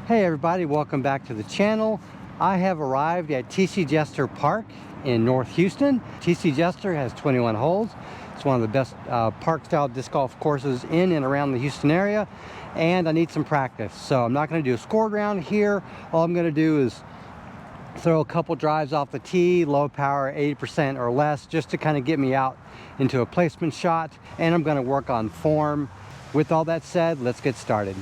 Hey everybody, welcome back to the channel. I have arrived at TC Jester Park in North Houston. TC Jester has 21 holes. It's one of the best park style disc golf courses in and around the Houston area, and I need some practice. So I'm not going to do a score round here. All I'm going to do is throw a couple drives off the tee, low power, 80% or less, just to kind of get me out into a placement shot, and I'm going to work on form. With all that said, let's get started.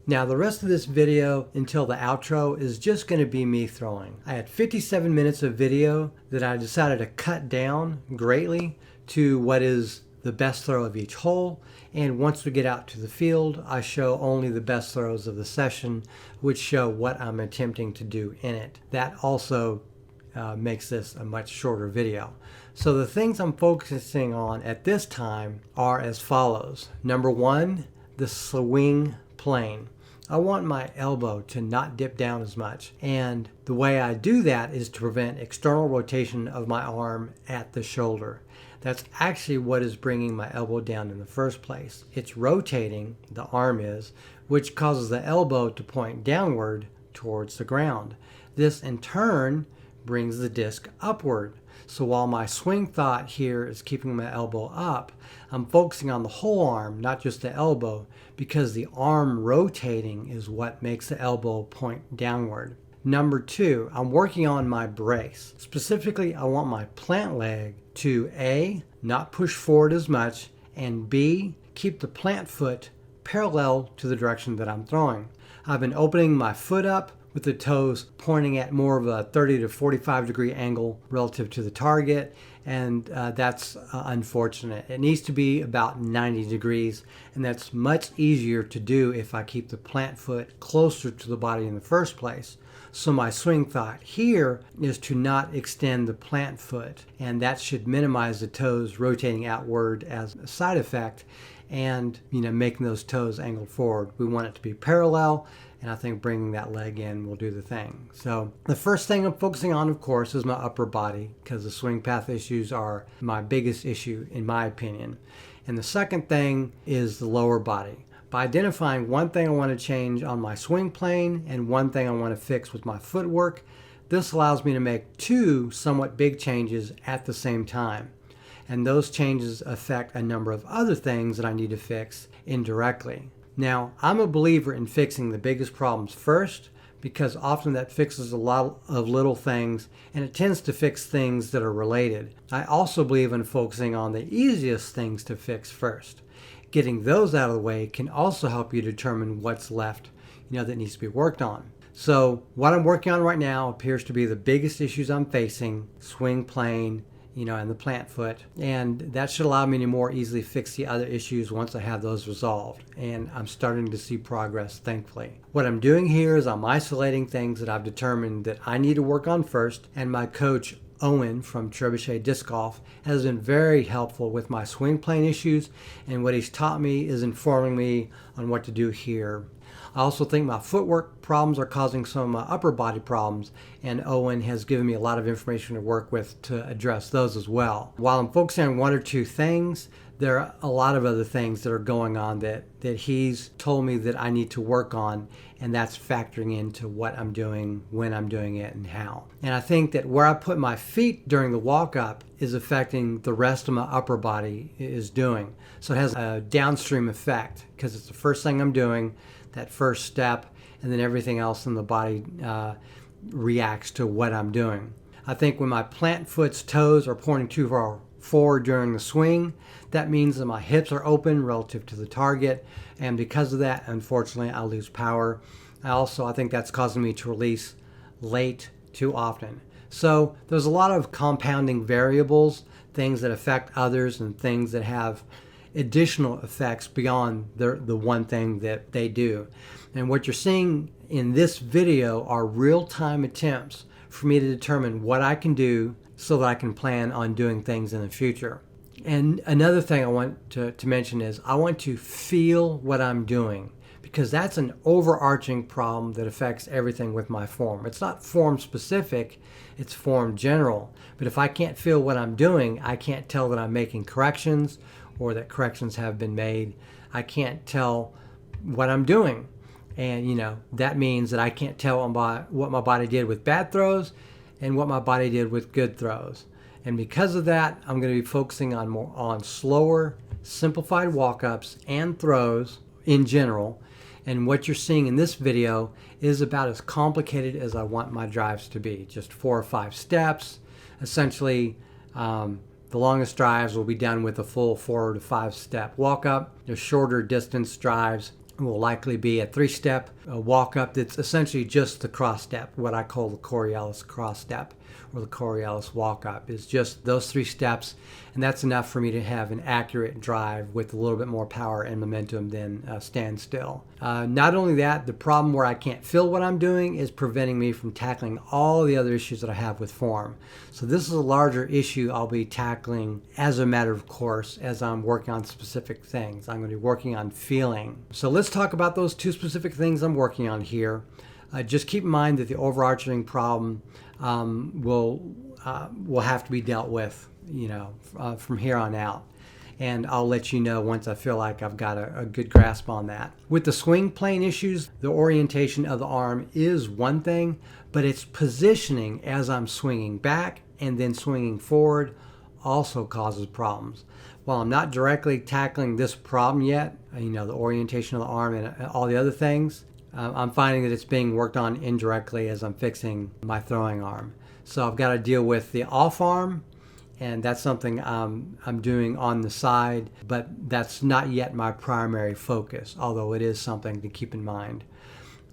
Now the rest of this video until the outro is just going to be me throwing. I had 57 minutes of video that I decided to cut down greatly to what is the best throw of each hole, and once we get out to the field I show only the best throws of the session, which show what I'm attempting to do in it. That also makes this a much shorter video. So the things I'm focusing on at this time are as follows. Number one, the swing plane. I want my elbow to not dip down as much, and the way I do that is to prevent external rotation of my arm at the shoulder. That's actually what is bringing my elbow down in the first place. It's rotating, the arm is, which causes the elbow to point downward towards the ground. This in turn brings the disc upward. So while my swing thought here is keeping my elbow up, I'm focusing on the whole arm, not just the elbow, because the arm rotating is what makes the elbow point downward. Number two, I'm working on my brace. Specifically, I want my plant leg to A, not push forward as much, and B, keep the plant foot parallel to the direction that I'm throwing. I've been opening my foot up with the toes pointing at more of a 30 to 45 degree angle relative to the target, and that's unfortunate. It needs to be about 90 degrees, and that's much easier to do if I keep the plant foot closer to the body in the first place. So my swing thought here is to not extend the plant foot, and that should minimize the toes rotating outward as a side effect, and making those toes angled forward. We want it to be parallel, and I think bringing that leg in will do the thing. So the first thing I'm focusing on, of course, is my upper body, because the swing path issues are my biggest issue in my opinion. And the second thing is the lower body. By identifying one thing I want to change on my swing plane and one thing I want to fix with my footwork, this allows me to make two somewhat big changes at the same time. And those changes affect a number of other things that I need to fix indirectly. Now, I'm a believer in fixing the biggest problems first, because often that fixes a lot of little things, and it tends to fix things that are related. I also believe in focusing on the easiest things to fix first. Getting those out of the way can also help you determine what's left, that needs to be worked on. So what I'm working on right now appears to be the biggest issues I'm facing: swing plane, and the plant foot, and that should allow me to more easily fix the other issues once I have those resolved, and I'm starting to see progress, thankfully. What I'm doing here is I'm isolating things that I've determined that I need to work on first, and my coach Owen from Trebuchet Disc Golf has been very helpful with my swing plane issues, and what he's taught me is informing me on what to do here. I also think my footwork problems are causing some of my upper body problems, and Owen has given me a lot of information to work with to address those as well. While I'm focusing on one or two things, there are a lot of other things that are going on that he's told me that I need to work on, and that's factoring into what I'm doing, when I'm doing it, and how. And I think that where I put my feet during the walk up is affecting the rest of my upper body is doing. So it has a downstream effect, because it's the first thing I'm doing, that first step, and then everything else in the body reacts to what I'm doing. I think when my plant foot's toes are pointing too far forward during the swing, that means that my hips are open relative to the target, and because of that, unfortunately, I lose power. I think that's causing me to release late too often. So there's a lot of compounding variables, things that affect others and things that have additional effects beyond the one thing that they do. And what you're seeing in this video are real-time attempts for me to determine what I can do so that I can plan on doing things in the future. And another thing I want to mention is I want to feel what I'm doing, because that's an overarching problem that affects everything with my form. It's not form specific, it's form general. But if I can't feel what I'm doing, I can't tell that I'm making corrections or that corrections have been made. I can't tell what I'm doing. And, you know, that means that I can't tell what my body did with bad throws and what my body did with good throws. And because of that, I'm going to be focusing on slower, simplified walk-ups and throws in general. And what you're seeing in this video is about as complicated as I want my drives to be. Just 4 or 5 steps. Essentially, the longest drives will be done with a full 4 to 5 step walk-up. The shorter distance drives will likely be a 3-step walk-up that's essentially just the cross step, what I call the Coriolis cross step, or the Coriolis walk-up. Is just those 3 steps, and that's enough for me to have an accurate drive with a little bit more power and momentum than stand still. Not only that, the problem where I can't feel what I'm doing is preventing me from tackling all the other issues that I have with form. So this is a larger issue I'll be tackling as a matter of course as I'm working on specific things. I'm going to be working on feeling. So let's talk about those 2 specific things I'm working on here. Just keep in mind that the overarching problem will have to be dealt with, you know, from here on out. And I'll let you know once I feel like I've got a good grasp on that. With the swing plane issues, the orientation of the arm is one thing, but its positioning as I'm swinging back and then swinging forward also causes problems. While I'm not directly tackling this problem yet, you know, the orientation of the arm and all the other things, I'm finding that it's being worked on indirectly as I'm fixing my throwing arm. So I've got to deal with the off arm, and that's something I'm doing on the side, but that's not yet my primary focus, although it is something to keep in mind.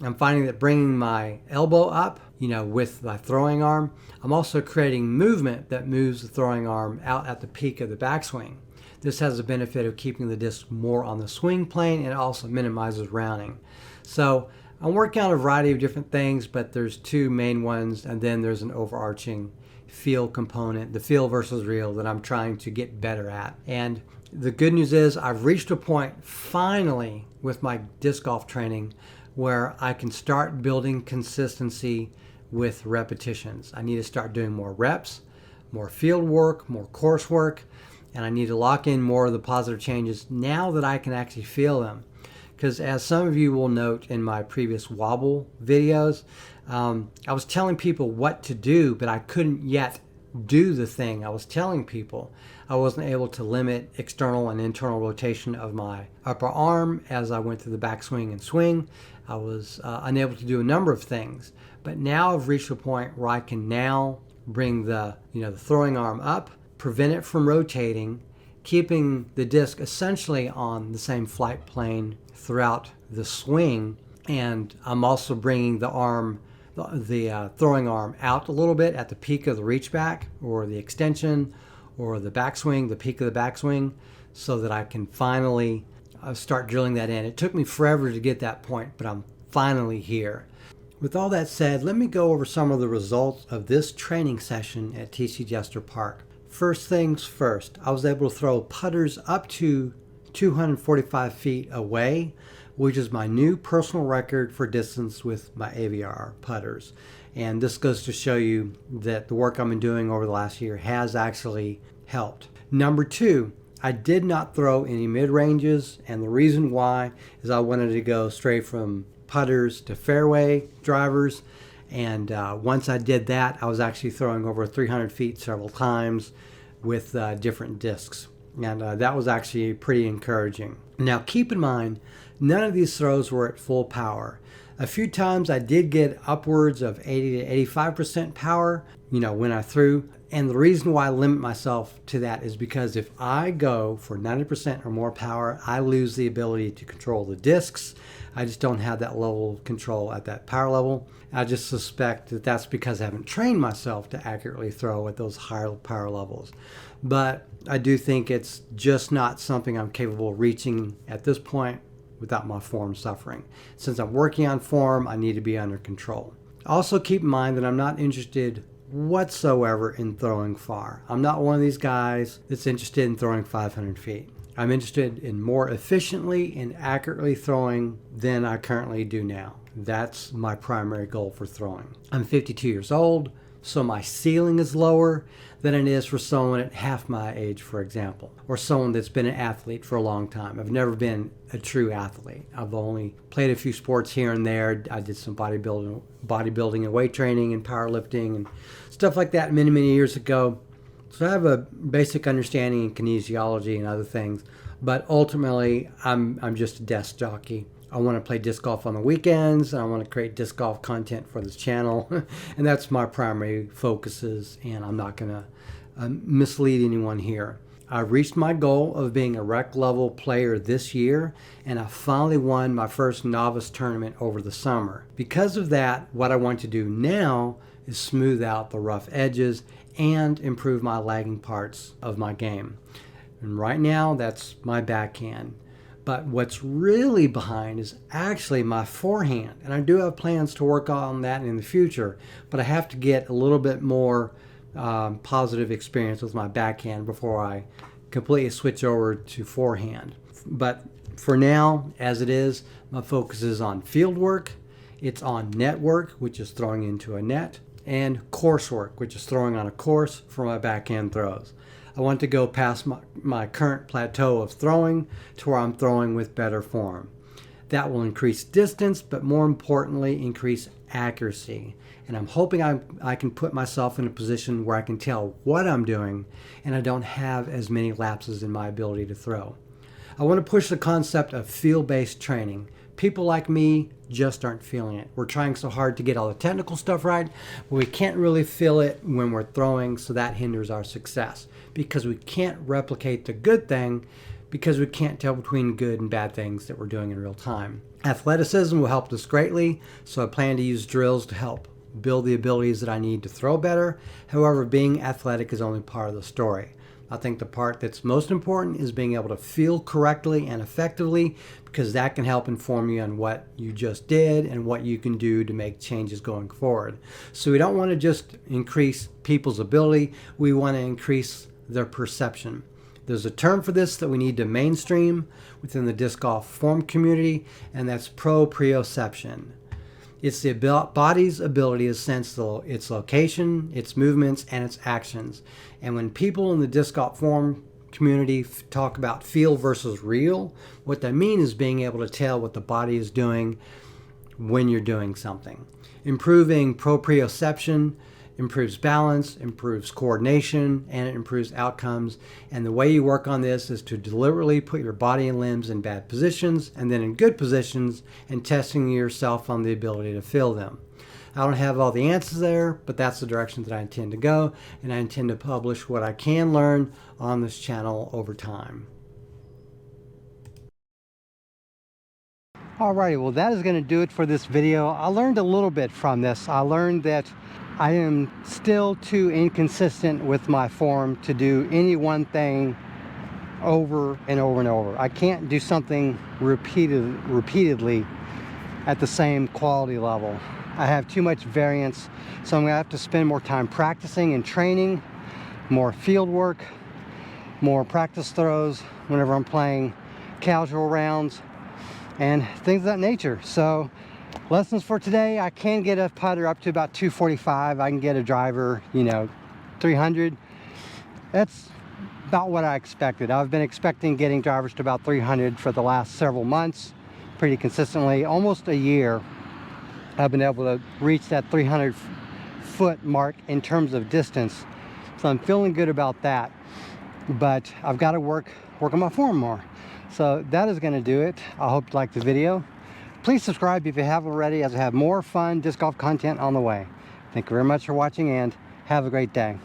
I'm finding that bringing my elbow up, you know, with my throwing arm, I'm also creating movement that moves the throwing arm out at the peak of the backswing. This has the benefit of keeping the disc more on the swing plane, and it also minimizes rounding. So I'm working on a variety of different things, but there's 2 main ones, and then there's an overarching feel component, the feel versus real, that I'm trying to get better at. And the good news is I've reached a point finally with my disc golf training where I can start building consistency with repetitions. I need to start doing more reps, more field work, more course work, and I need to lock in more of the positive changes now that I can actually feel them. Because as some of you will note in my previous wobble videos, I was telling people what to do, but I couldn't yet do the thing I was telling people. I wasn't able to limit external and internal rotation of my upper arm as I went through the backswing and swing. I was unable to do a number of things. But now I've reached a point where I can now bring the throwing arm up, prevent it from rotating, keeping the disc essentially on the same flight plane throughout the swing. And I'm also bringing the arm, the throwing arm out a little bit at the peak of the reach back or the extension or the backswing, the peak of the backswing, so that I can finally start drilling that in. It took me forever to get that point, but I'm finally here. With all that said, let me go over some of the results of this training session at TC Jester Park. First things first, I was able to throw putters up to 245 feet away, which is my new personal record for distance with my AVR putters. And this goes to show you that the work I've been doing over the last year has actually helped. Number 2, I did not throw any mid-ranges, and the reason why is I wanted to go straight from putters to fairway drivers. And once I did that, I was actually throwing over 300 feet several times with different discs. And that was actually pretty encouraging. Now keep in mind, none of these throws were at full power. A few times I did get upwards of 80 to 85% power, when I threw. And the reason why I limit myself to that is because if I go for 90% or more power, I lose the ability to control the discs. I just don't have that level of control at that power level. I just suspect that that's because I haven't trained myself to accurately throw at those higher power levels. But I do think it's just not something I'm capable of reaching at this point without my form suffering. Since I'm working on form, I need to be under control. Also keep in mind that I'm not interested whatsoever in throwing far. I'm not one of these guys that's interested in throwing 500 feet. I'm interested in more efficiently and accurately throwing than I currently do now. That's my primary goal for throwing. I'm 52 years old. So my ceiling is lower than it is for someone at half my age, for example, or someone that's been an athlete for a long time. I've never been a true athlete. I've only played a few sports here and there. I did some bodybuilding and weight training and powerlifting and stuff like that many, many years ago. So I have a basic understanding in kinesiology and other things, but ultimately I'm just a desk jockey. I want to play disc golf on the weekends, and I want to create disc golf content for this channel, and that's my primary focuses, and I'm not going to mislead anyone here. I reached my goal of being a rec level player this year, and I finally won my first novice tournament over the summer. Because of that, what I want to do now is smooth out the rough edges and improve my lagging parts of my game. And right now, that's my backhand. But what's really behind is actually my forehand. And I do have plans to work on that in the future, but I have to get a little bit more positive experience with my backhand before I completely switch over to forehand. But for now, as it is, my focus is on field work. It's on net work, which is throwing into a net, and course work, which is throwing on a course for my backhand throws. I want to go past my current plateau of throwing to where I'm throwing with better form. That will increase distance, but more importantly, increase accuracy. And I'm hoping I can put myself in a position where I can tell what I'm doing and I don't have as many lapses in my ability to throw. I want to push the concept of field-based training. People like me just aren't feeling it. We're trying so hard to get all the technical stuff right, but we can't really feel it when we're throwing, so that hinders our success because we can't replicate the good thing because we can't tell between good and bad things that we're doing in real time. Athleticism will help us greatly, so I plan to use drills to help build the abilities that I need to throw better. However, being athletic is only part of the story. I think the part that's most important is being able to feel correctly and effectively, because that can help inform you on what you just did and what you can do to make changes going forward. So we don't want to just increase people's ability, we want to increase their perception. There's a term for this that we need to mainstream within the disc golf form community, and that's proprioception. It's the body's ability to sense its location, its movements, and its actions. And when people in the disc golf form community talk about feel versus real, what they mean is being able to tell what the body is doing when you're doing something. Improving proprioception improves balance, improves coordination, and it improves outcomes. And the way you work on this is to deliberately put your body and limbs in bad positions and then in good positions, and testing yourself on the ability to feel them. I don't have all the answers there, but that's the direction that I intend to go, and I intend to publish what I can learn on this channel over time. Alrighty, well that is going to do it for this video. I learned a little bit from this. I learned that I am still too inconsistent with my form to do any one thing over and over and over. I can't do something repeatedly at the same quality level. I have too much variance, so I'm going to have to spend more time practicing and training, more field work, more practice throws whenever I'm playing casual rounds, and things of that nature. So lessons for today: I can get a putter up to about 245. I can get a driver, 300. That's about what I expected. I've been expecting getting drivers to about 300 for the last several months, pretty consistently. Almost a year I've been able to reach that 300 foot mark in terms of distance, so I'm feeling good about that. But I've got to work on my form more. So that is going to do it. I hope you liked the video. Please subscribe if you haven't already, as I have more fun disc golf content on the way. Thank you very much for watching, and have a great day.